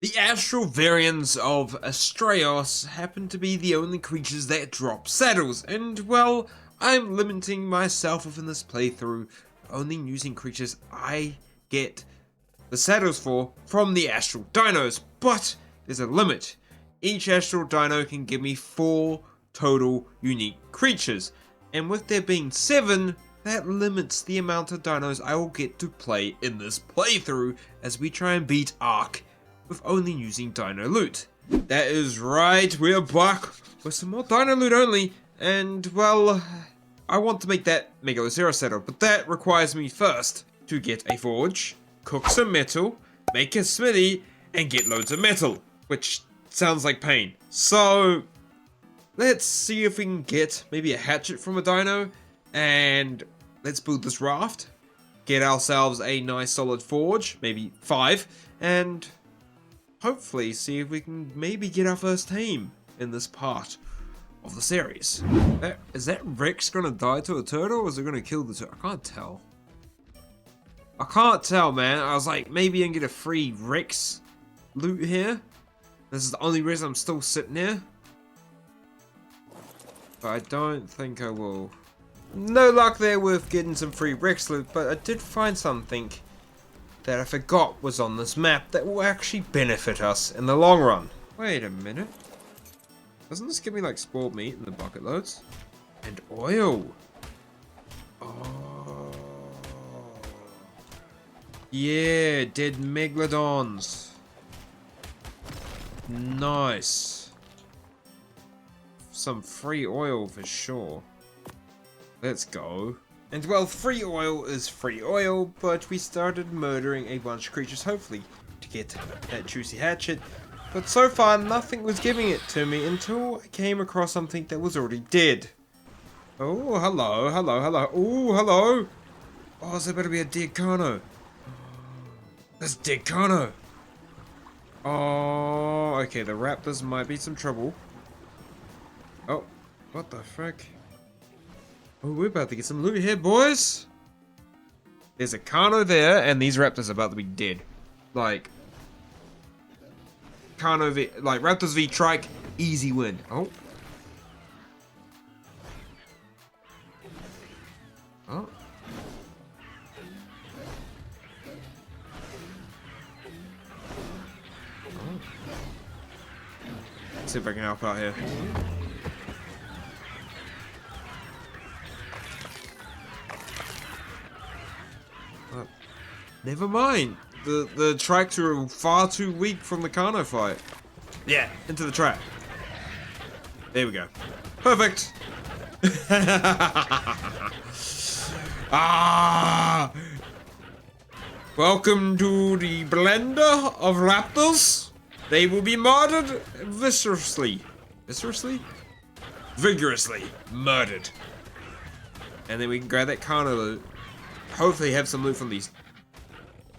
The astral variants of Astraeos happen to be the only creatures that drop saddles, and well, I'm limiting myself within this playthrough, only using creatures I get the saddles for from the astral dinos, but there's a limit. Each astral dino can give me 4 total unique creatures, and with there being 7, that limits the amount of dinos I will get to play in this playthrough as we try and beat Ark with only using Dino Loot. That is right, we are back with some more Dino Loot only, and well, I want to make that Megalocera saddle, but that requires me first to get a forge, cook some metal, make a smithy, and get loads of metal, which sounds like pain. So, let's see if we can get maybe a hatchet from a dino, and let's build this raft, get ourselves a nice solid forge, maybe 5, and hopefully see if we can maybe get our first tame in this part of the series. Is that Rex gonna die to a turtle, or is it gonna kill the turtle? I can't tell. I can't tell, man. I was like, maybe I can get a free Rex loot here. This is the only reason I'm still sitting here. But I don't think I will. No luck there with getting some free Rex loot, but I did find something that I forgot was on this map that will actually benefit us in the long run. Wait a minute. Doesn't this give me like spoiled meat in the bucket loads? And oil. Oh. Yeah, dead megalodons. Nice. Some free oil for sure. Let's go. And well, free oil is free oil, but we started murdering a bunch of creatures, hopefully, to get that juicy hatchet. But so far, nothing was giving it to me until I came across something that was already dead. Oh, hello, hello, hello. Oh, hello. Oh, there better be a dead Carno. That's dead Carno. Oh, okay, the raptors might be some trouble. Oh, what the frick? Oh, we're about to get some loot here, boys. There's a Carno there, and these raptors are about to be dead. Like, Carno v, like Raptors v Trike, easy win. Oh. Oh. Oh. Let's see if I can help out here. Never mind. The tracks are far too weak from the Carno fight. Yeah, into the track. There we go. Perfect. Ah! Welcome to the blender of raptors. They will be murdered viciously. Viciously? Vigorously murdered. And then we can grab that Carno loot. Hopefully have some loot from these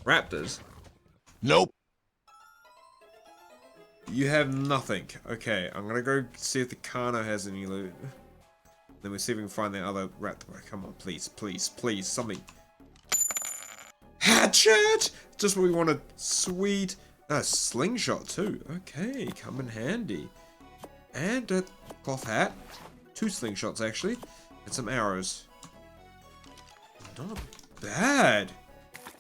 raptors. Nope. You have nothing. Okay, I'm gonna go see if the Carno has any loot. Then we'll see if we can find the other raptor. Come on, please, please, please, something. Hatchet! Just what we wanted. Sweet. A slingshot too. Okay, come in handy. And a cloth hat. 2 slingshots actually. And some arrows. Not bad.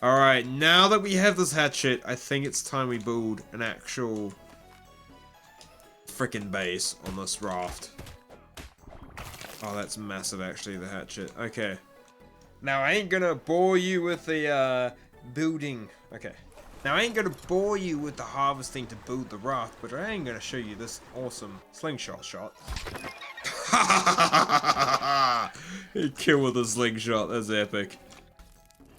Alright, now that we have this hatchet, I think it's time we build an actual frickin' base on this raft. Oh, that's massive actually, the hatchet. Okay. Now, I ain't gonna bore you with the building. Okay. Now, I ain't gonna bore you with the harvesting to build the raft, but I am gonna show you this awesome slingshot shot. He killed with a slingshot, that's epic.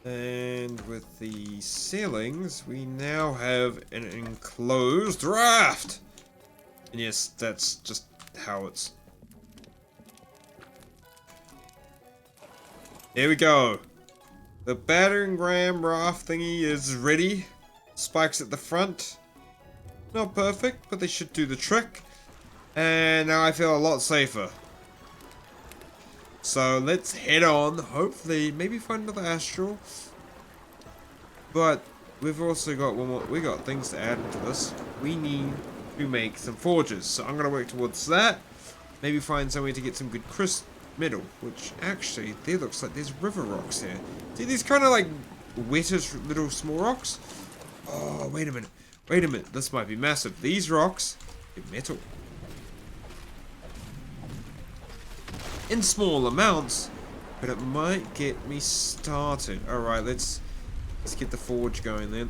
And with the ceilings, we now have an enclosed raft. And yes, that's just how it's. There we go. The battering ram raft thingy is ready. Spikes at the front. Not perfect, but they should do the trick. And now I feel a lot safer. So let's head on, hopefully, maybe find another Astral. But we've also got one more. We got things to add into this. We need to make some forges, so I'm gonna work towards that. Maybe find some way to get some good crisp metal, which actually there looks like there's river rocks here. See these kind of like wettish little small rocks? Oh, wait a minute. Wait a minute. This might be massive. These rocks are metal. In small amounts, but it might get me started. Alright, let's get the forge going then.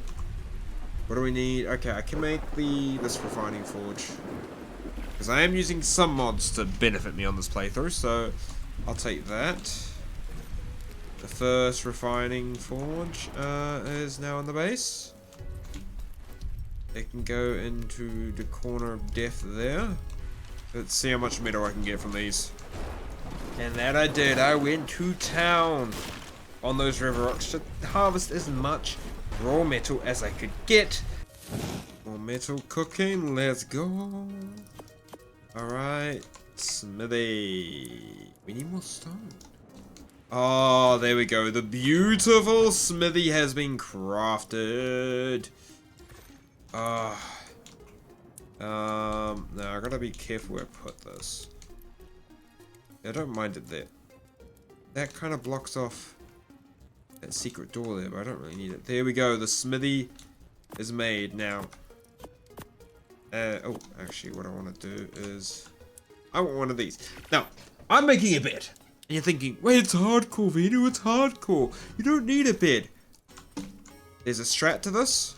What do we need? Okay, I can make this refining forge. Because I am using some mods to benefit me on this playthrough, so I'll take that. The first refining forge is now on the base. It can go into the corner of death there. Let's see how much metal I can get from these. And that I did. I went to town on those river rocks to harvest as much raw metal as I could get. More metal cooking. Let's go. Alright. Smithy. We need more stone. Oh, there we go. The beautiful smithy has been crafted. Now I gotta be careful where I put this. I don't mind it there. That kind of blocks off that secret door there, but I don't really need it. There we go. The smithy is made now. Oh, actually, what I want to do is I want one of these. Now, I'm making a bed. And you're thinking, wait, it's hardcore, Veno, it's hardcore. You don't need a bed. There's a strat to this.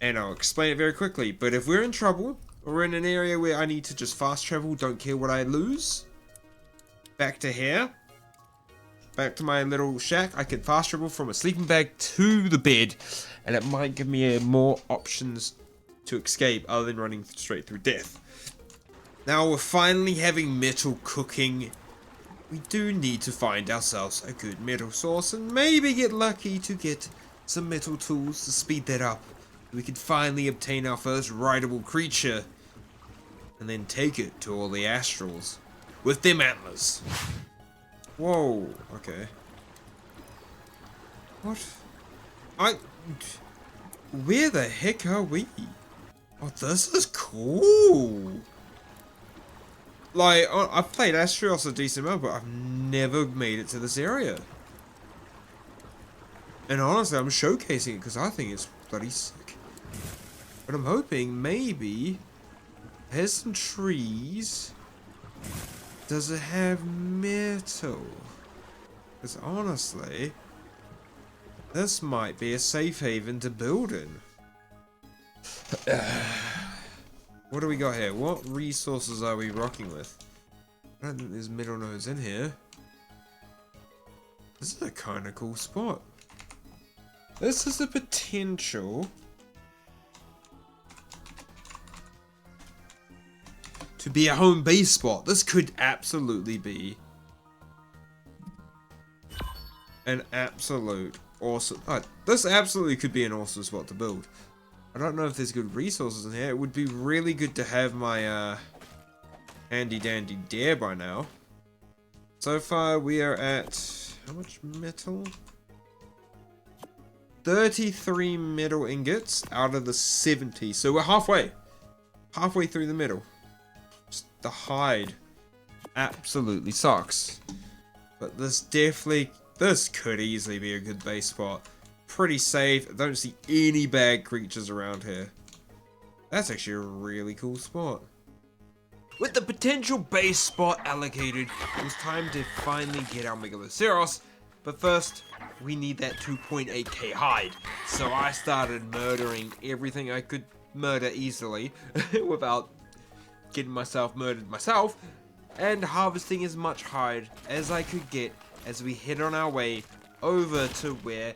And I'll explain it very quickly. But if we're in trouble, or we're in an area where I need to just fast travel, don't care what I lose. Back to here. Back to my little shack. I can fast travel from a sleeping bag to the bed. And it might give me more options to escape other than running straight through death. Now we're finally having metal cooking. We do need to find ourselves a good metal source and maybe get lucky to get some metal tools to speed that up. We could finally obtain our first ridable creature and then take it to all the Astrals with them antlers. Whoa, okay. What? Where the heck are we? Oh, this is cool. Like, I've played Astral a decent amount, but I've never made it to this area. And honestly, I'm showcasing it because I think it's bloody sick. But I'm hoping maybe there's some trees. Does it have metal? Because honestly, this might be a safe haven to build in. What do we got here? What resources are we rocking with? I don't think there's metal nodes in here. This is a kind of cool spot. This is the potential to be a home base spot. This could absolutely be an absolute awesome... this absolutely could be an awesome spot to build. I don't know if there's good resources in here. It would be really good to have my handy dandy dare by now. So far we are at... how much metal? 33 metal ingots out of the 70. So we're halfway. Halfway through the middle. Just the hide absolutely sucks. But this could easily be a good base spot. Pretty safe. I don't see any bad creatures around here. That's actually a really cool spot. With the potential base spot allocated, it was time to finally get our Megaloceros. But first, we need that 2.8k hide. So I started murdering everything I could murder easily without getting myself murdered myself. And harvesting as much hide as I could get as we head on our way over to where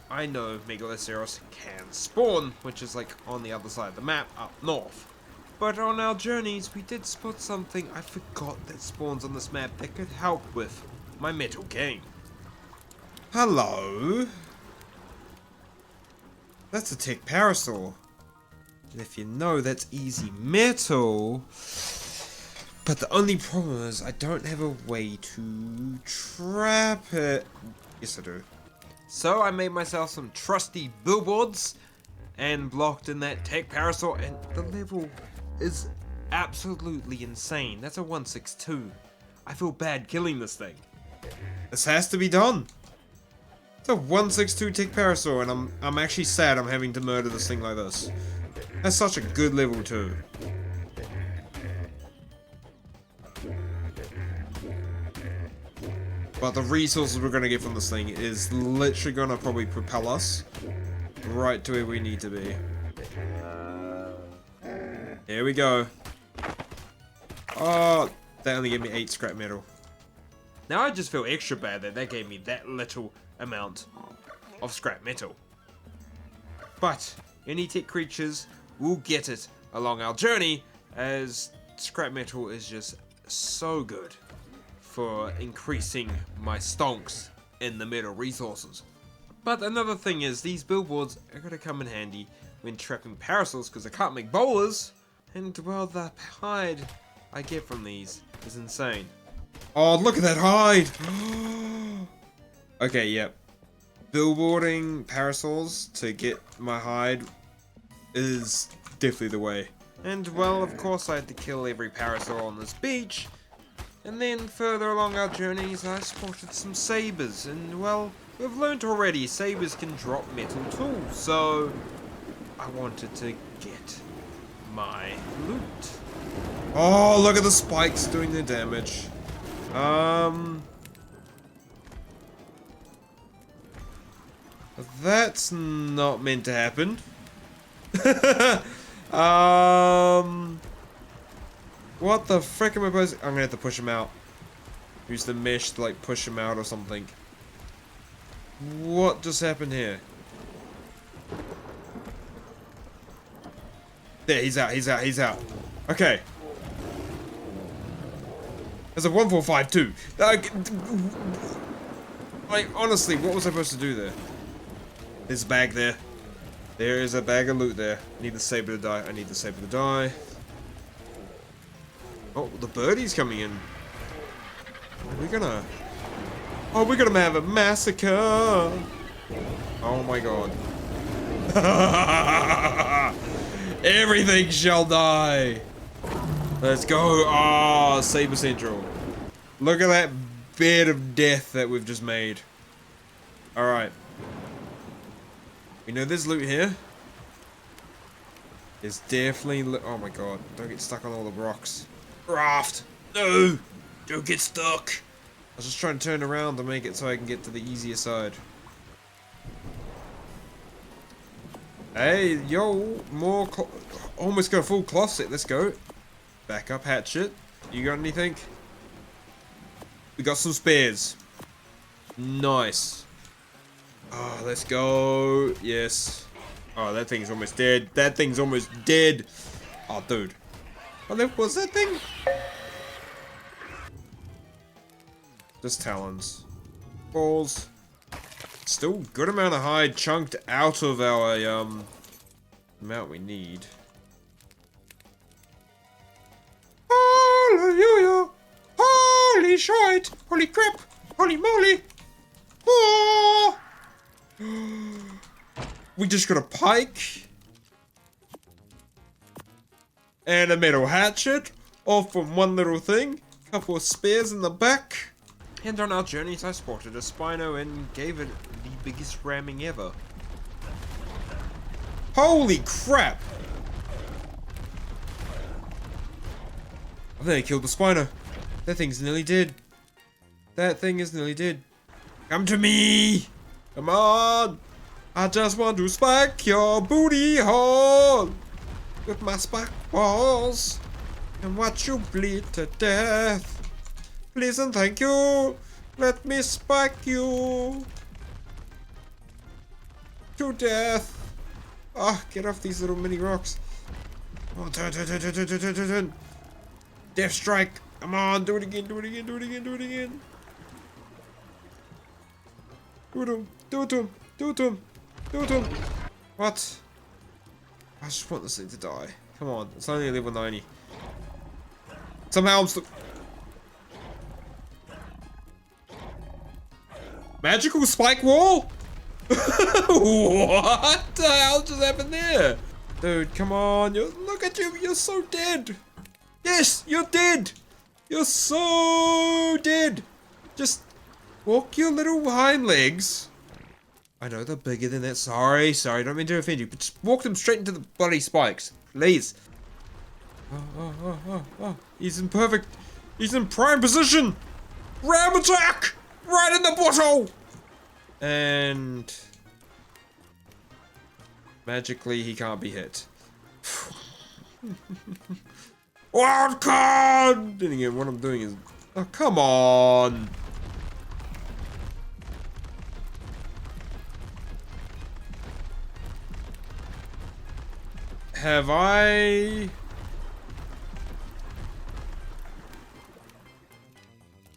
I know Megaloceros can spawn, which is like on the other side of the map, up north. But on our journeys, we did spot something I forgot that spawns on this map that could help with my metal game. Hello? That's a tech parasaur. And if you know, that's easy metal. But the only problem is I don't have a way to trap it. Yes, I do. So I made myself some trusty billboards and blocked in that tech parasol, and the level is absolutely insane. That's a 162. I feel bad killing this thing. This has to be done. It's a 162 tick parasol, and I'm actually sad I'm having to murder this thing like this. That's such a good level too. But the resources we're gonna get from this thing is literally gonna probably propel us right to where we need to be. Here we go. Oh, that only gave me 8 scrap metal. Now I just feel extra bad that that gave me that little amount of scrap metal. But any tech creatures will get it along our journey, as scrap metal is just so good for increasing my stonks in the metal resources. But another thing is, these billboards are going to come in handy when trapping parasols, because I can't make bowlers, and well, the hide I get from these is insane. Oh, look at that hide! Okay, yep. Billboarding parasols to get my hide is definitely the way. And well, of course I had to kill every parasol on this beach. And then further along our journeys I spotted some sabers, and well, we've learnt already sabers can drop metal tools, so I wanted to get my loot. Oh, look at the spikes doing their damage. That's not meant to happen. What the frick am I supposed to... I'm gonna have to push him out. Use the mesh to like push him out or something. What just happened here? There, he's out, he's out, he's out. Okay. There's a 1452. Like, honestly, what was I supposed to do there? There's a bag there. There is a bag of loot there. I need the saber to die. I need the saber to die. Oh, the birdie's coming in. We're gonna... Oh, we're gonna have a massacre. Oh my god. Everything shall die. Let's go. Ah, Saber Central. Look at that bed of death that we've just made. Alright. We know there's loot here. There's definitely... Oh my god. Don't get stuck on all the rocks. Raft! No! Don't get stuck! I was just trying to turn around to make it so I can get to the easier side. Hey, yo, more almost got a full cloth set, let's go. Back up hatchet. You got anything? We got some spares. Nice. Oh, let's go. Yes. Oh, that thing's almost dead. That thing's almost dead. Oh, dude. What was that thing? Just talons. Balls. Still good amount of hide chunked out of our amount we need. Hallelujah! Holy shite! Holy crap! Holy moly! Oh! We just got a pike and a metal hatchet, all from one little thing. Couple of spares in the back. And on our journeys I spotted a spino and gave it the biggest ramming ever. Holy crap! I think I killed the spino. That thing's nearly dead. That thing is nearly dead. Come to me! Come on! I just want to spike your booty hole with my spike balls and watch you bleed to death. Please and thank you. Let me spike you to death. Ah, get off these little mini rocks. Oh, turn. Death strike. Come on, do it again, do it again, do it again, do it again. Do it to him, do it to him, do it to him, do it to him. What? I just want this thing to die. Come on, it's only a level 90. Somehow I'm still... Magical spike wall? What the hell just happened there? Dude, come on. Look at you. You're so dead. Yes, you're dead. You're so dead. Just walk your little hind legs. I know they're bigger than that. Sorry, don't mean to offend you. But just walk them straight into the bloody spikes. Please. Oh. He's in perfect. He's in prime position. Ram attack. Right in the bottle. And magically he can't be hit. Wild card! Then again, what I'm doing is... Oh, come on! Have I...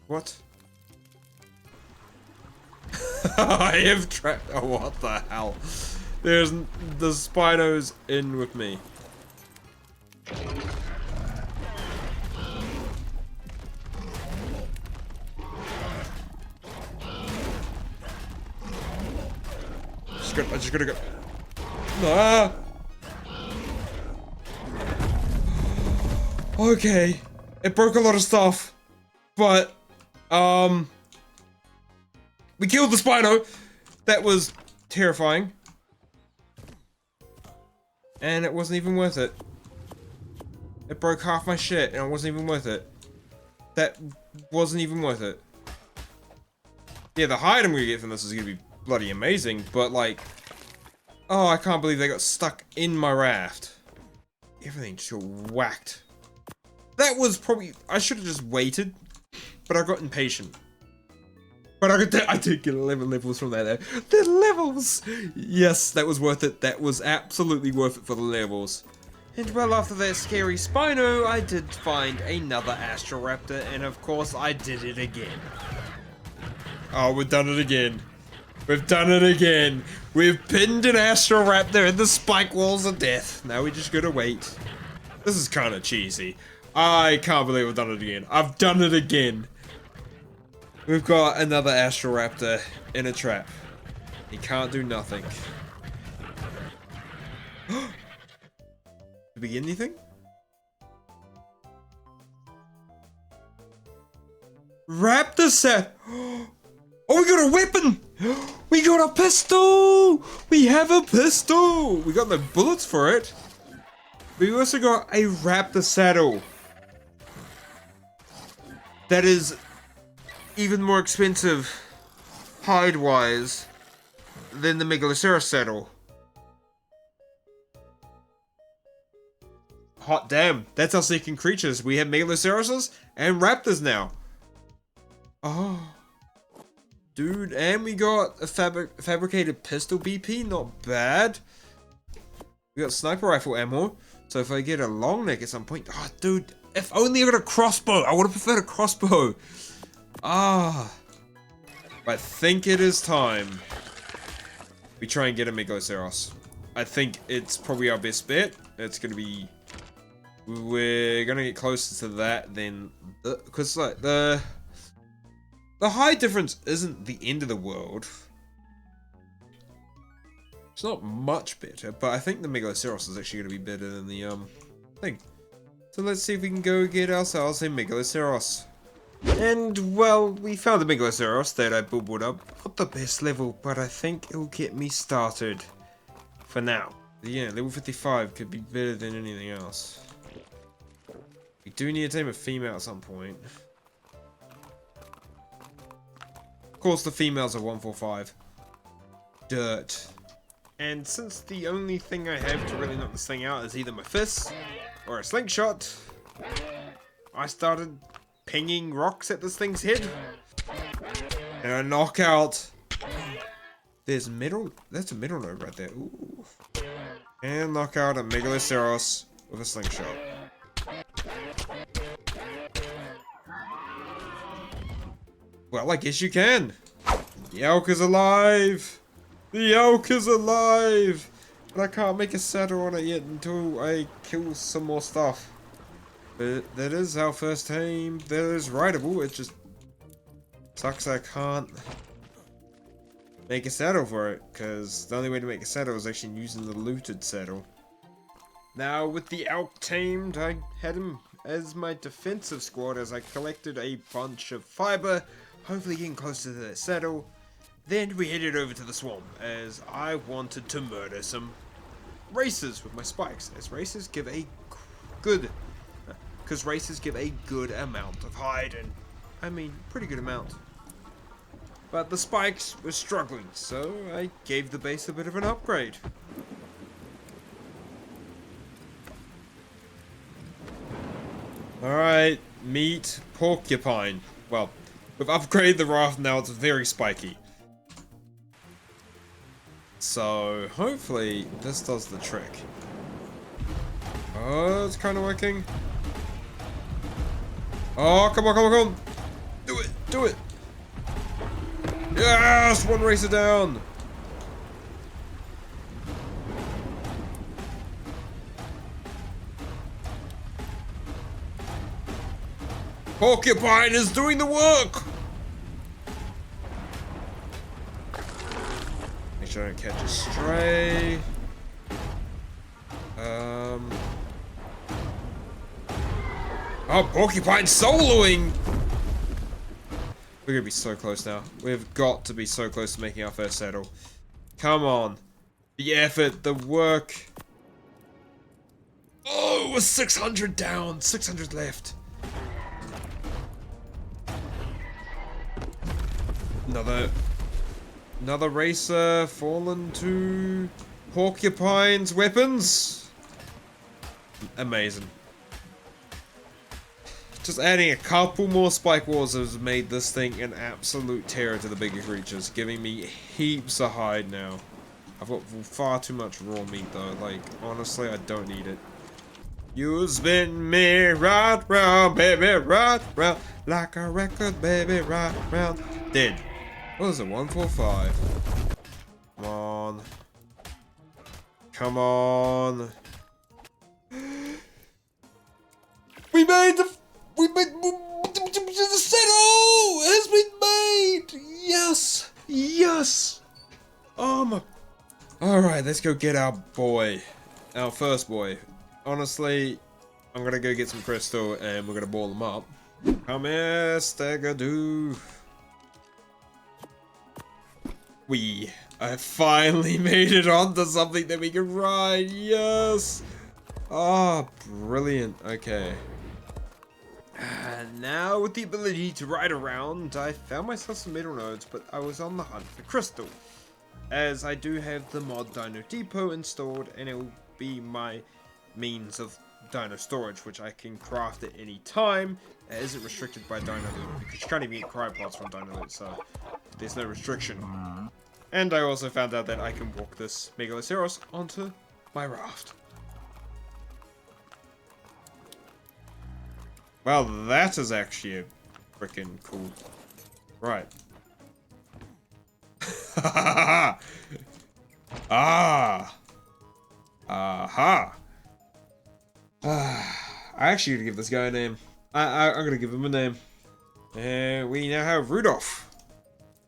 What? I have trapped... Oh, what the hell? There's the Spinos in with me. I just gotta go. Ah! Okay. It broke a lot of stuff. But, we killed the Spino. That was terrifying. And it wasn't even worth it. It broke half my shit and it wasn't even worth it. That wasn't even worth it. Yeah, the hide I'm gonna get from this is gonna be bloody amazing, but like... Oh, I can't believe they got stuck in my raft. Everything just got whacked. That was probably... I should have just waited, but I got impatient. But I did get 11 levels from that though. The levels! Yes, that was worth it. That was absolutely worth it for the levels. And well, after that scary Spino, I did find another Astral Raptor, and of course I did it again. Oh, we've done it again. We've done it again. We've pinned an Astral Raptor in the spike walls of death. Now we just gotta wait. This is kind of cheesy. I can't believe I've done it again. I've done it again. We've got another Astral Raptor in a trap. He can't do nothing. Did we get anything? Raptor set! Oh, we got a weapon! We got a pistol! We have a pistol! We got no bullets for it. We also got a raptor saddle. That is even more expensive, hide-wise, than the Megaloceros saddle. Hot damn, that's our second creatures. We have Megaloceroses and Raptors now. Oh. Dude, and we got a fabricated pistol BP, not bad. We got sniper rifle ammo, so if I get a long neck at some point... Oh, dude, if only I got a crossbow. I would have preferred a crossbow. Ah. I think it is time we try and get a Megaloceros. I think it's probably our best bet. It's gonna be... We're gonna get closer to that than... Because, like, the height difference isn't the end of the world. It's not much better, but I think the Megaloceros is actually going to be better than the thing. So let's see if we can go get ourselves a Megaloceros. And, well, we found the Megaloceros that I bubbled up. Not the best level, but I think it'll get me started. For now. Yeah, level 55 could be better than anything else. We do need to tame a female at some point. Of course, the females are 145. Dirt. And since the only thing I have to really knock this thing out is either my fists or a slingshot, I started pinging rocks at this thing's head. And I knock out. There's metal. That's a metal node right there. Ooh. And knock out a Megaloceros with a slingshot. Well, I guess you can. The elk is alive. The elk is alive. But I can't make a saddle on it yet until I kill some more stuff. But that is our first tame. That is rideable. It just sucks I can't make a saddle for it, because the only way to make a saddle is actually using the looted saddle. Now, with the elk tamed, I had him as my defensive squad as I collected a bunch of fiber, hopefully getting closer to that saddle. Then we headed over to the swamp, as I wanted to murder some racers with my spikes, as racers give a good amount of hide, and I mean pretty good amount. But the spikes were struggling, so I gave the base a bit of an upgrade. Alright, meet porcupine. Well, we've upgraded the raft, now it's very spiky. So, hopefully, this does the trick. Oh, it's kind of working. Oh, come on, come on, come on! Do it, do it! Yes! One racer down! Porcupine is doing the work! Make sure I don't catch a stray. Oh, porcupine soloing! We're gonna be so close now. We've got to be so close to making our first saddle. Come on. The effort, the work. Oh, we're 600 down, 600 left. Another racer fallen to porcupine's weapons. Amazing. Just adding a couple more spike walls has made this thing an absolute terror to the bigger creatures, giving me heaps of hide now. I've got far too much raw meat though, like, honestly, I don't need it. You spin me right round, baby, right round, like a record, baby, right round. Dead. What is it, 145? Come on. Come on. We made the saddle has been made. Yes, yes. Oh my. All right, let's go get our boy, our first boy. Honestly, I'm gonna go get some crystal and we're gonna ball him up. Come here, Stagadoo. I finally made it onto something that we can ride. Yes. Ah, brilliant. Okay. And now with the ability to ride around, I found myself some middle nodes, but I was on the hunt for crystal, as I do have the mod Dino Depot installed, and it will be my means of dino storage, which I can craft at any time. It isn't restricted by Dino Loot, because you can't even get cryopods from Dino Loot, so there's no restriction. And I also found out that I can walk this Megaloceros onto my raft. Well, that is actually a freaking cool. Right. Ah. Aha. I actually gonna give this guy a name. I'm gonna give him a name. And we now have Rudolph,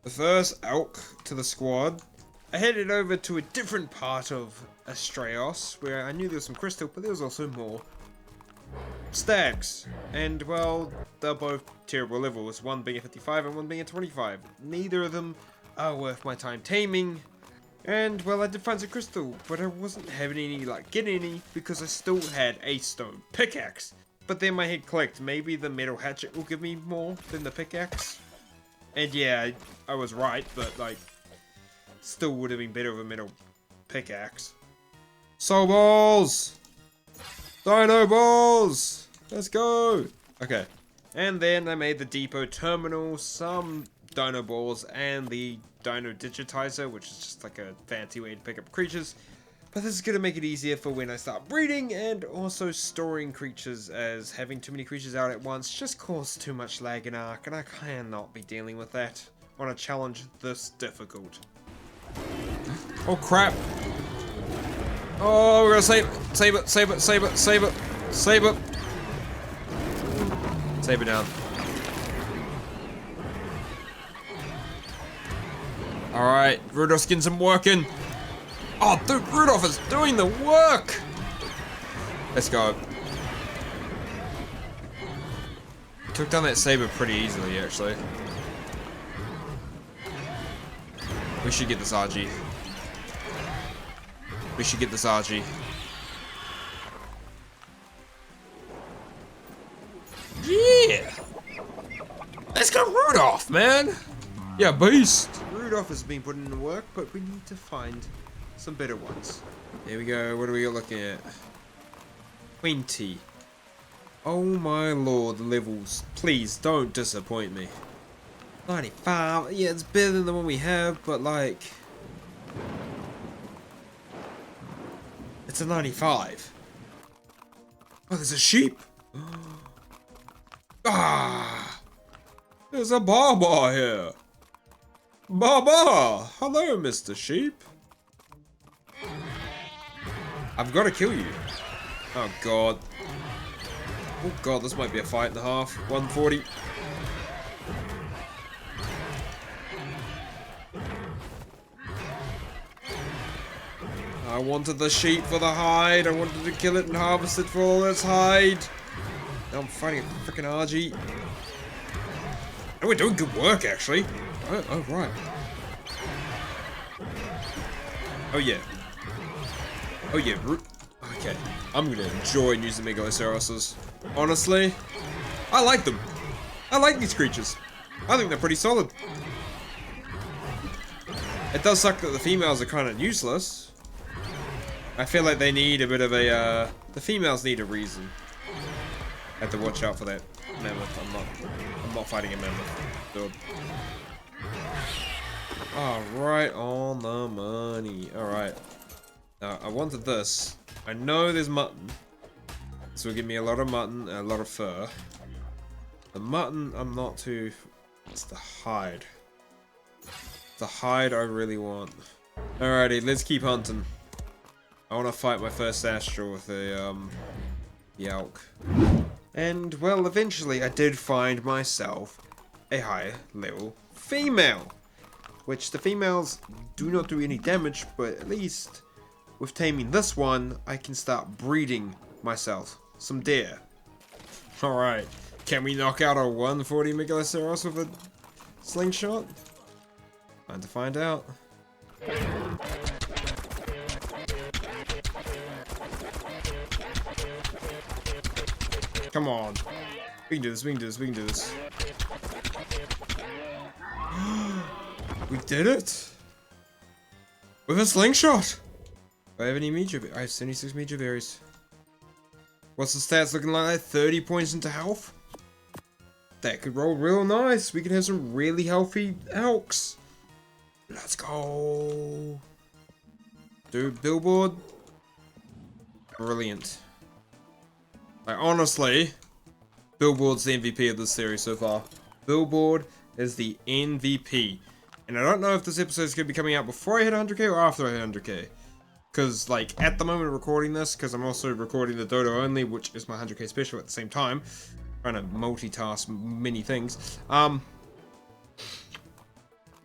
the first elk to the squad. I headed over to a different part of Astral, where I knew there was some crystal, but there was also more stags. And well, they're both terrible levels, one being a 55 and one being a 25. Neither of them are worth my time taming. And well, I did find some crystal, but I wasn't having any luck getting any because I still had a stone pickaxe. But then my head clicked, maybe the metal hatchet will give me more than the pickaxe. And yeah, I was right, but like, still would have been better with a metal pickaxe. Soul balls! Dino balls! Let's go! Okay. And then I made the depot terminal, some dino balls, and the dino digitizer, which is just like a fancy way to pick up creatures. But this is going to make it easier for when I start breeding and also storing creatures, as having too many creatures out at once just causes too much lag in Ark, and I cannot be dealing with that on a challenge this difficult. Oh crap! Oh, we're gonna save it, save it, save it, save it, save it, save it. Save it down. Alright, Rudolph's getting some work in. Oh, dude, Rudolph is doing the work! Let's go. Took down that saber pretty easily, actually. We should get this RG. We should get this RG. Yeah! Let's go Rudolph, man! Yeah, beast! Rudolph has been putting in the work, but we need to find some better ones. Here we go, what are we looking at? 20. Oh my lord, levels. Please, don't disappoint me. 95, yeah, it's better than the one we have, but like... It's a 95. Oh, there's a sheep! Ah! There's a Baba here! Baba! Hello, Mr. Sheep. I've got to kill you. Oh god. Oh god, this might be a fight and a half. 140. I wanted the sheep for the hide. I wanted to kill it and harvest it for all its hide. Now I'm fighting a freaking RG. And we're doing good work, actually. Oh, right. Oh, yeah. Oh, yeah. Okay. I'm gonna enjoy using Megaloceratuses. Honestly, I like them. I like these creatures. I think they're pretty solid. It does suck that the females are kind of useless. I feel like they need a bit of a, the females need a reason. I have to watch out for that mammoth. I'm not fighting a mammoth. Dude. Alright, on the money. Alright. Now, I wanted this. I know there's mutton. This will give me a lot of mutton and a lot of fur. The mutton, I'm not too... It's the hide. The hide I really want. Alrighty, let's keep hunting. I want to fight my first Astral with the elk. And, well, eventually I did find myself a higher level female. Which the females do not do any damage, but at least with taming this one, I can start breeding myself some deer. Alright, can we knock out a 140 Megaloceros with a slingshot? Time to find out. Come on. We can do this, we can do this, we can do this. We did it! With a slingshot! Do I have any meteor berries? I have 76 meteor berries. What's the stats looking like? 30 points into health? That could roll real nice. We can have some really healthy elks. Let's go. Dude, billboard. Brilliant. Like, honestly, Billboard's the MVP of this series so far. Billboard is the MVP. And I don't know if this episode is going to be coming out before I hit 100k or after I hit 100k. Because, like, at the moment of recording this, because I'm also recording the Dodo only, which is my 100k special at the same time. Trying to multitask many things.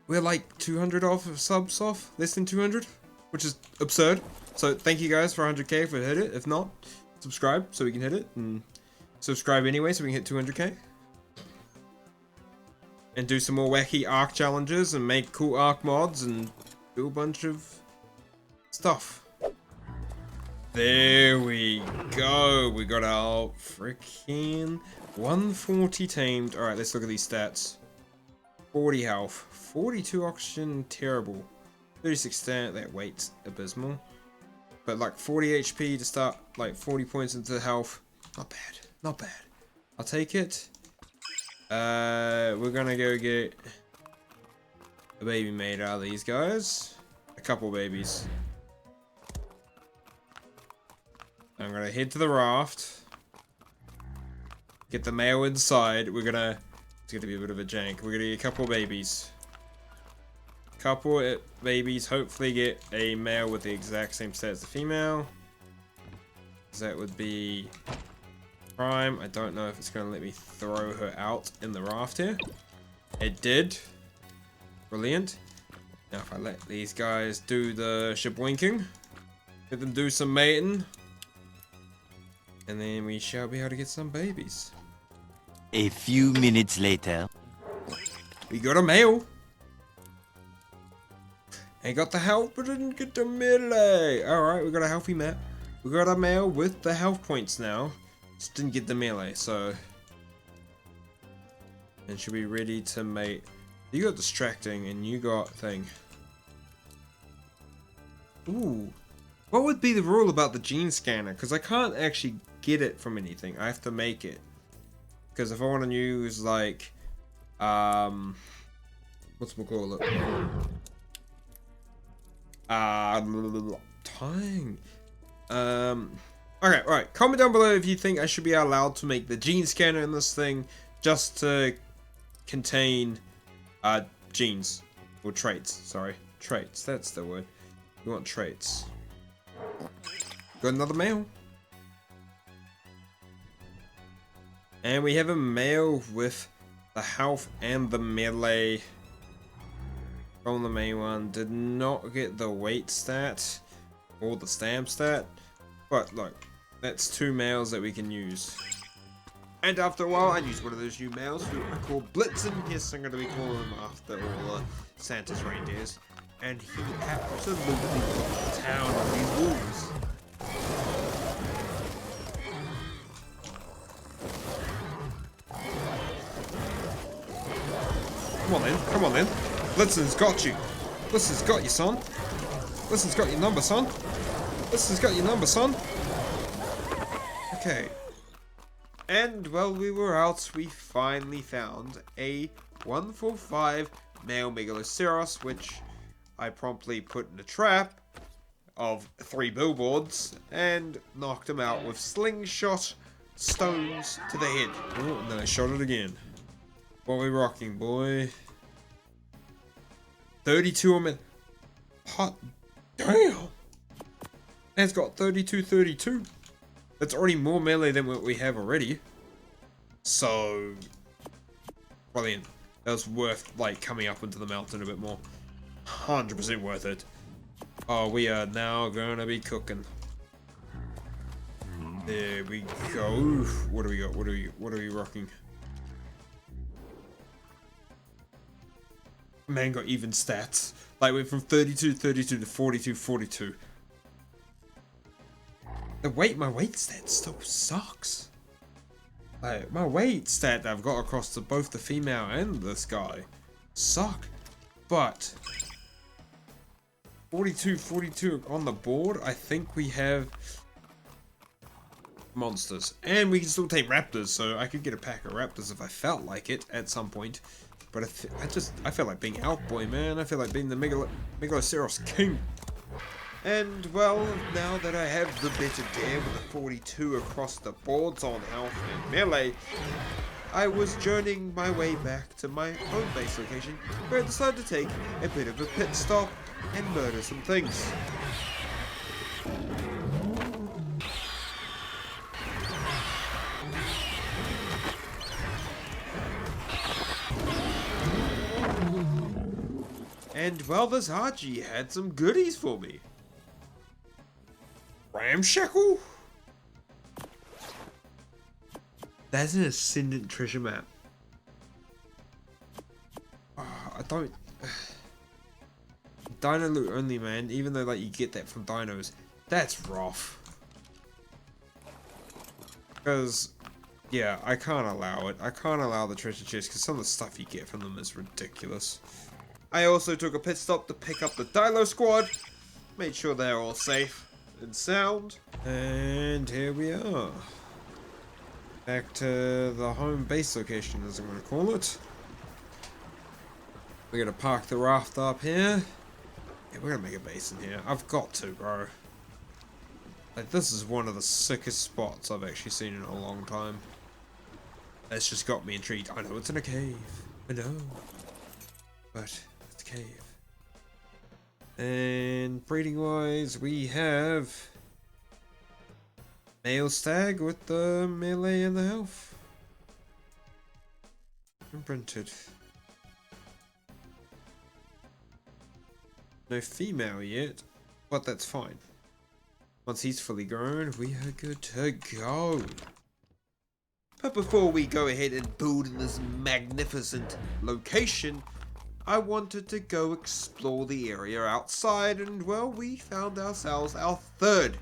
We're like 200 off subs off. Less than 200. Which is absurd. So, thank you guys for 100k if we hit it. If not, subscribe so we can hit it. And subscribe anyway so we can hit 200k. And do some more wacky Ark challenges and make cool Ark mods and do a bunch of stuff. There we go. We got our freaking 140 tamed. Alright, let's look at these stats. 40 health. 42 oxygen, terrible. 36 stat, that weight's abysmal. But like 40 HP to start, like 40 points into health. Not bad. Not bad. I'll take it. We're gonna go get a baby made out of these guys. A couple babies. I'm gonna head to the raft. Get the male inside. It's gonna be a bit of a jank. We're gonna get a couple babies. Couple babies. Hopefully get a male with the exact same stat as the female. That would be Prime. I don't know if it's going to let me throw her out in the raft here. It did. Brilliant. Now if I let these guys do the shaboinking, let them do some mating, and then we shall be able to get some babies. A few minutes later. We got a male. I got the health, but didn't get the melee. Alright, we got a healthy map. We got a male with the health points now. Just didn't get the melee, so. And should be ready to mate. You got distracting and you got thing. Ooh. What would be the rule about the gene scanner? Because I can't actually get it from anything. I have to make it. Because if I want to use like whatchamacallit? Tying. Okay, right. Comment down below if you think I should be allowed to make the gene scanner in this thing just to contain genes or traits. Sorry, traits. That's the word. You want traits. Got another male. And we have a male with the health and the melee from the main one. Did not get the weight stat or the stamp stat. But look, that's two males that we can use. And after a while, I used one of those new males who I call Blitzen. Yes, I'm going to be calling him after all Santa's reindeers. And he absolutely took the town on these wolves. Come on then, come on then. Blitzen's got you. Blitzen's got you, son. Blitzen's got your number, son. Blitzen's got your number, son. Okay. And while we were out, we finally found a 145 male Megaloceros, which I promptly put in a trap of 3 billboards and knocked him out with slingshot stones to the head. Oh, and then I shot it again. What are we rocking, boy? 32 a minute. Hot damn! And it's got 32. That's already more melee than what we have already. So, brilliant. That was worth, like, coming up into the mountain a bit more. 100% worth it. Oh, we are now gonna be cooking. There we go. What do we got? What are we rocking? Man got even stats. Like, went from 32 to 42. My weight stat still sucks. Like, my weight stat that I've got across to both the female and this guy suck. But 42 on the board, I think we have monsters. And we can still take raptors, so I could get a pack of raptors if I felt like it at some point. But I feel like being Outboy, man. I feel like being the Megaloceros king. And, well, now that I have the better dare with the 42 across the boards on health and melee, I was journeying my way back to my home base location, where I decided to take a bit of a pit stop and murder some things. And, well, this Haji had some goodies for me. Ramshackle? That's an Ascendant treasure map. I don't... Dino Loot only, man. Even though, like, you get that from dinos. That's rough. Because, yeah, I can't allow it. I can't allow the treasure chest because some of the stuff you get from them is ridiculous. I also took a pit stop to pick up the Dilo squad. Made sure they're all safe and sound. And here we are. Back to the home base location, as I'm going to call it. We're going to park the raft up here. Yeah, we're going to make a base in here. I've got to, bro. Like, this is one of the sickest spots I've actually seen in a long time. That's just got me intrigued. I know it's in a cave. I know. But it's a cave. And breeding wise, we have male stag with the melee and the health. Imprinted. No female yet, but that's fine. Once he's fully grown, we are good to go. But before we go ahead and build in this magnificent location, I wanted to go explore the area outside, and well, we found ourselves our third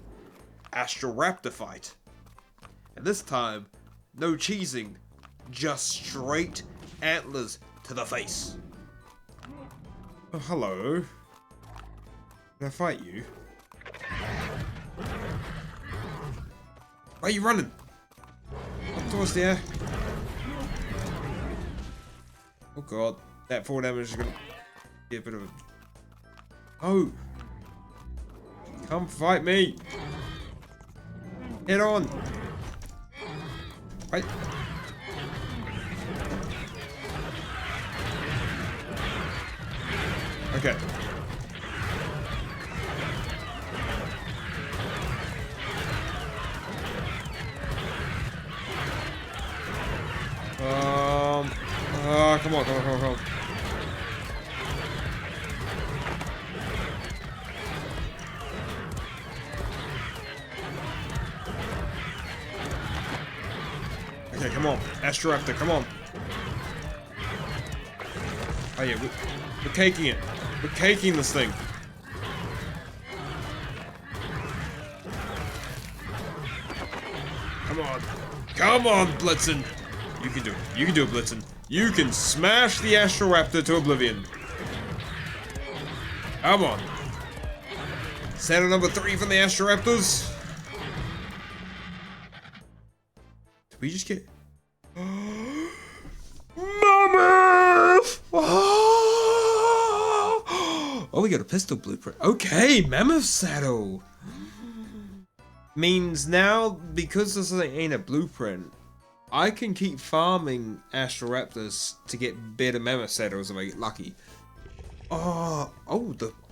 Astral Raptor fight. And this time, no cheesing, just straight antlers to the face. Oh, hello. Can I fight you? Why are you running? Up towards there. Oh god, that 4 damage is gonna be a bit of a... Oh! Come fight me! Head on! Right. Okay. Come on, come on, come on, come on. Okay, come on. Astral Raptor, come on. Oh yeah, we're caking it. We're caking this thing. Come on. Come on, Blitzen. You can do it. You can do it, Blitzen. You can smash the Astral Raptor to oblivion. Come on. Saddle number 3 from the Astral Raptors. Did we just get... Mammoth! Oh, we got a pistol blueprint. Okay, Mammoth saddle. Means now, because this ain't a blueprint, I can keep farming Astral Raptors to get better Mammoth saddles if I get lucky. Oh,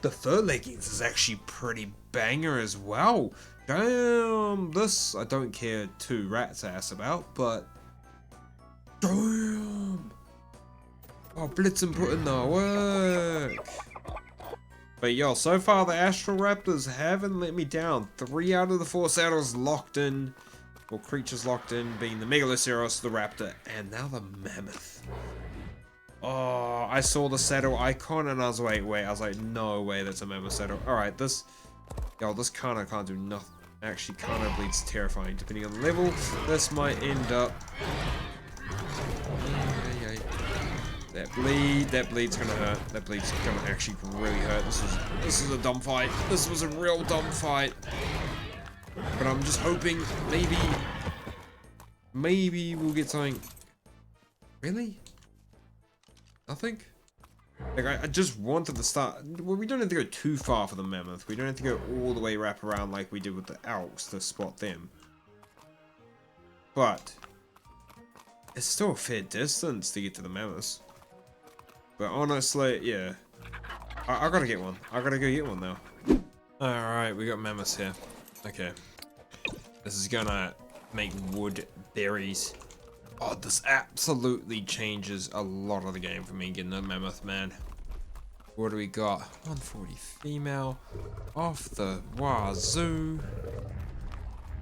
the fur leggings is actually pretty banger as well. Damn, this I don't care two rats ass about, but damn. Oh, Blitzen put in the work. But yo, so far the Astral Raptors haven't let me down. 3 out of the 4 saddles locked in, or creatures locked in, being the Megaloceros, the Raptor, and now the Mammoth. Oh, I saw the saddle icon and I was like, wait, I was like, no way, that's a Mammoth saddle. Alright, this kind of can't do nothing. Actually, kind of bleeds terrifying, depending on the level. This might end up... That bleed's gonna hurt. That bleed's gonna actually really hurt. This is a dumb fight. This was a real dumb fight. But I'm just hoping maybe we'll get something. Really? Nothing? Like I just wanted to start. Well, we don't have to go too far for the Mammoth. We don't have to go all the way wrap around like we did with the Elks to spot them. But it's still a fair distance to get to the Mammoths. But honestly, yeah. I gotta get one. I gotta go get one now. Alright, we got Mammoths here. Okay. This is gonna make wood berries. Oh, this absolutely changes a lot of the game for me getting a Mammoth, man. What do we got? 140 female. Off the wazoo.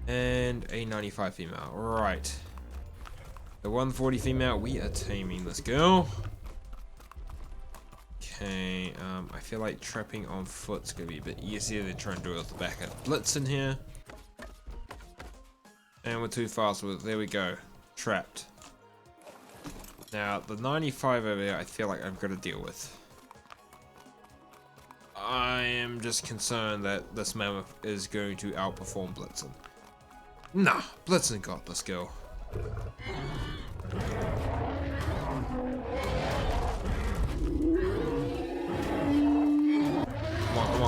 And a 95 female. Right. The 140 female, we are taming this girl. Okay, I feel like trapping on foot's gonna be a bit easier than trying to do it with the back of Blitzen here. And we're too fast with it. There we go. Trapped. Now, the 95 over there, I feel like I've got to deal with. I am just concerned that this Mammoth is going to outperform Blitzen. Nah, Blitzen got this girl. Come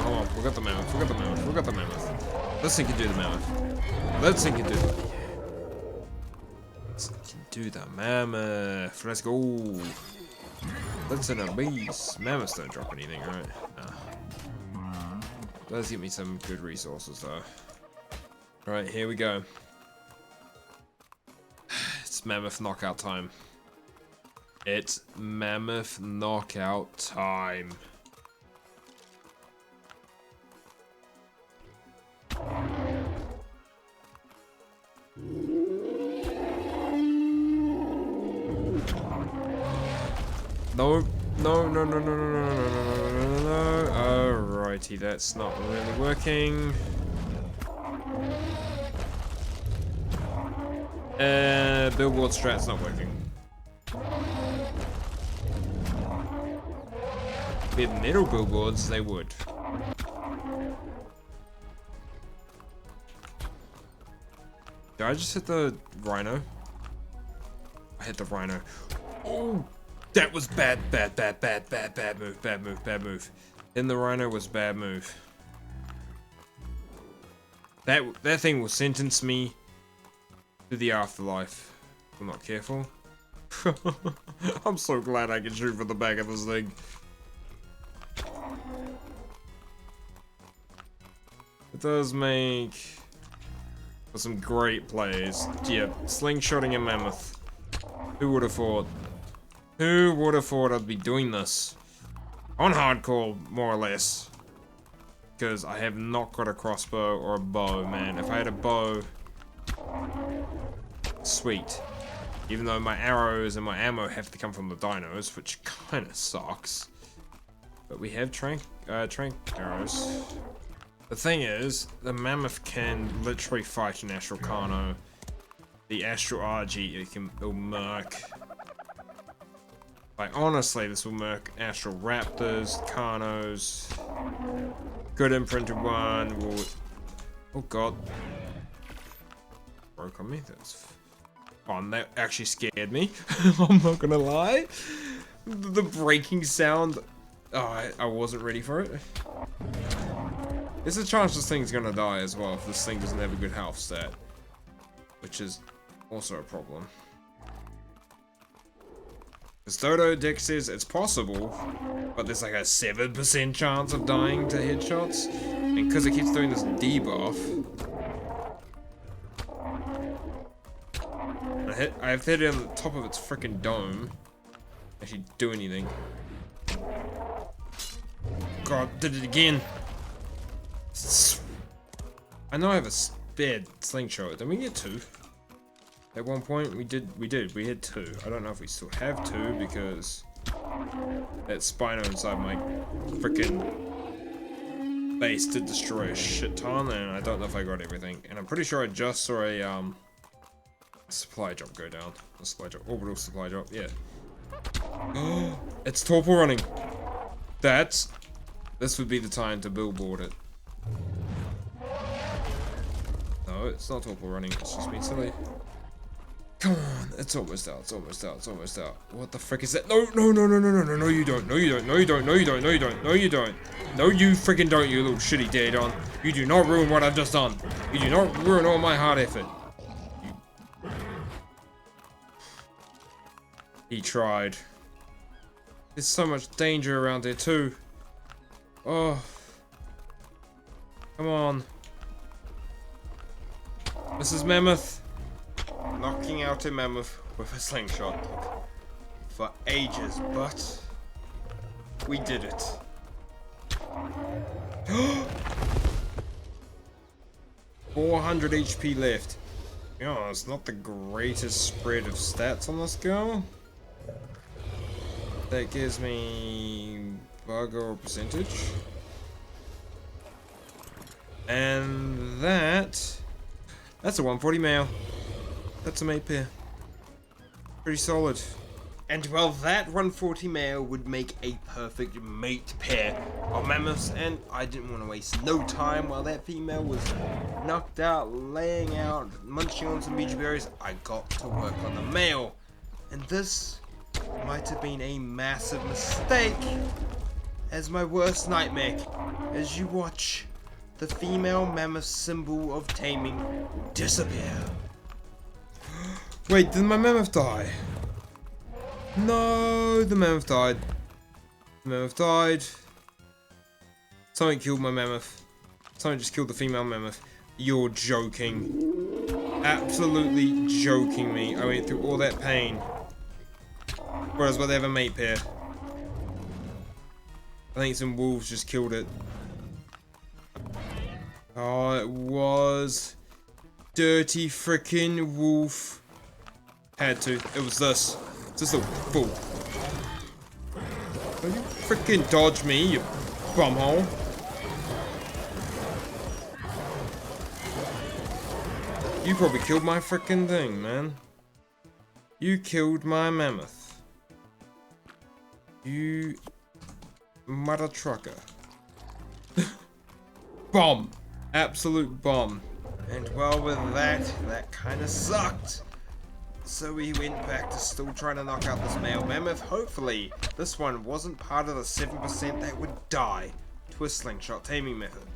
on. We got the Mammoth. This thing can do the Mammoth. This thing can do the... This thing can do the Mammoth. Let's go. That's in a beast. Mammoths don't drop anything, right? Nah. Does give me some good resources, though. Alright, here we go. It's Mammoth knockout time. It's Mammoth knockout time. No, no, no, no, no, no, no, no, no, no, no, no. Alrighty, that's not really working. Billboard strat's not working. With metal billboards, they would. Did I just hit the rhino? I hit the rhino. Oh, that was bad move. Then the rhino was bad move. That thing will sentence me to the afterlife. If I'm not careful. I'm so glad I can shoot from the back of this thing. It does make for some great plays. Yeah, slingshotting a mammoth. Who would have thought? Who would have thought I'd be doing this? On hardcore, more or less. Because I have not got a crossbow or a bow, man. If I had a bow... Sweet. Even though my arrows and my ammo have to come from the dinos, which kind of sucks. But we have trank arrows. The thing is, the mammoth can literally fight an Astral Carno. The Astral RG, it'll murk. Like, honestly, this will murk Astral Raptors, Carnos. Good imprinted one will... Oh god. Broke on me, that's... Oh, that actually scared me. I'm not gonna lie. The breaking sound... Oh, I wasn't ready for it. There's a chance this thing's gonna die as well if this thing doesn't have a good health stat. Which is also a problem. Because Dodo Dick says it's possible, but there's like a 7% chance of dying to headshots. And because it keeps doing this debuff... I have hit it on the top of its freaking dome. Actually do anything. God, did it again. I know I have a spare slingshot. Did we get 2? At one point we did. We had 2. I don't know if we still have 2 because that spino inside my freaking base did destroy a shit ton, and I don't know if I got everything. And I'm pretty sure I just saw a supply drop go down. A supply drop, orbital supply drop. Yeah. Oh, it's torpor running. This would be the time to billboard it. No, it's not torpor running. It's just being silly. Come on, it's almost out. It's almost out. It's almost out. What the frick is that? No, no, no, no, no, no, no, no, you don't. No, you don't. No, you don't. No, you don't. No, you don't. No, you don't. No, you freaking don't, you little shitty Daedon. You do not ruin what I've just done. You do not ruin all my hard effort. He tried. There's so much danger around here too. Oh. Come on. Mrs. Mammoth. Knocking out a mammoth with a slingshot for ages, but we did it. 400 HP left. Yeah, it's not the greatest spread of stats on this girl. That gives me bug or percentage. And that's a 140 male. That's a mate pair. Pretty solid. And well, that 140 male would make a perfect mate pair of mammoths, and I didn't want to waste no time while that female was knocked out, laying out, munching on some beach berries. I got to work on the male. And this might have been a massive mistake as my worst nightmare as you watch the female mammoth symbol of taming disappear. Wait, did my mammoth die? No, the mammoth died. The mammoth died. Something killed my mammoth. Something just killed the female mammoth. You're joking. Absolutely joking me. I went through all that pain. Whereas well, they have a mate pair. I think some wolves just killed it. Oh, it was dirty freaking wolf. Had to. It was this. This little fool. Freaking dodge me, you bumhole. You probably killed my freaking thing, man. You killed my mammoth. You mother trucker. Bomb. Absolute bomb. And well, with that kind of sucked. So we went back to still trying to knock out this male mammoth. Hopefully, this one wasn't part of the 7% that would die to a slingshot taming method.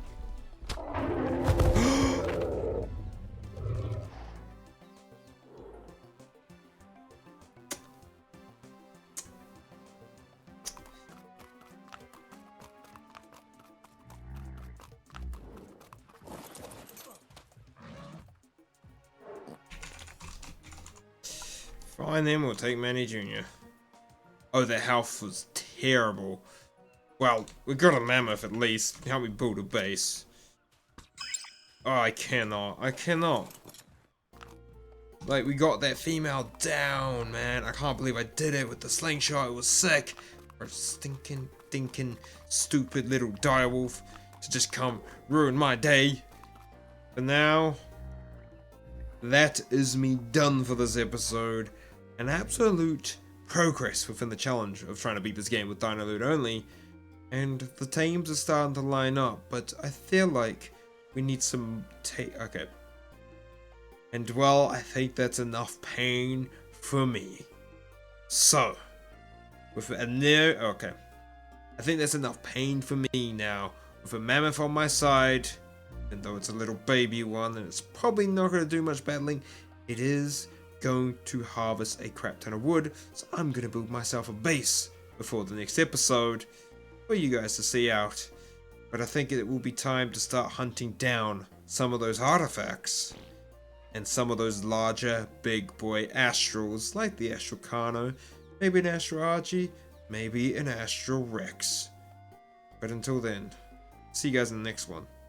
Fine then, we'll take Manny Jr. Oh, their health was terrible. Well, we got a mammoth at least. Help me build a base. Oh, I cannot. Like, we got that female down, man. I can't believe I did it with the slingshot. It was sick. For a stinking, stupid little direwolf to just come ruin my day. But now, that is me done for this episode. An absolute progress within the challenge of trying to beat this game with Dino Loot only. And the Tames are starting to line up, but I feel like we need some okay. And well, I think that's enough pain for me. So, with a okay. I think that's enough pain for me now. With a mammoth on my side, and though it's a little baby one and it's probably not going to do much battling, it is going to harvest a crap ton of wood, so I'm going to build myself a base before the next episode for you guys to see out. But I think it will be time to start hunting down some of those artifacts and some of those larger big boy astrals, like the Astral Carno, maybe an Astral Archie, maybe an Astral Rex. But until then, see you guys in the next one.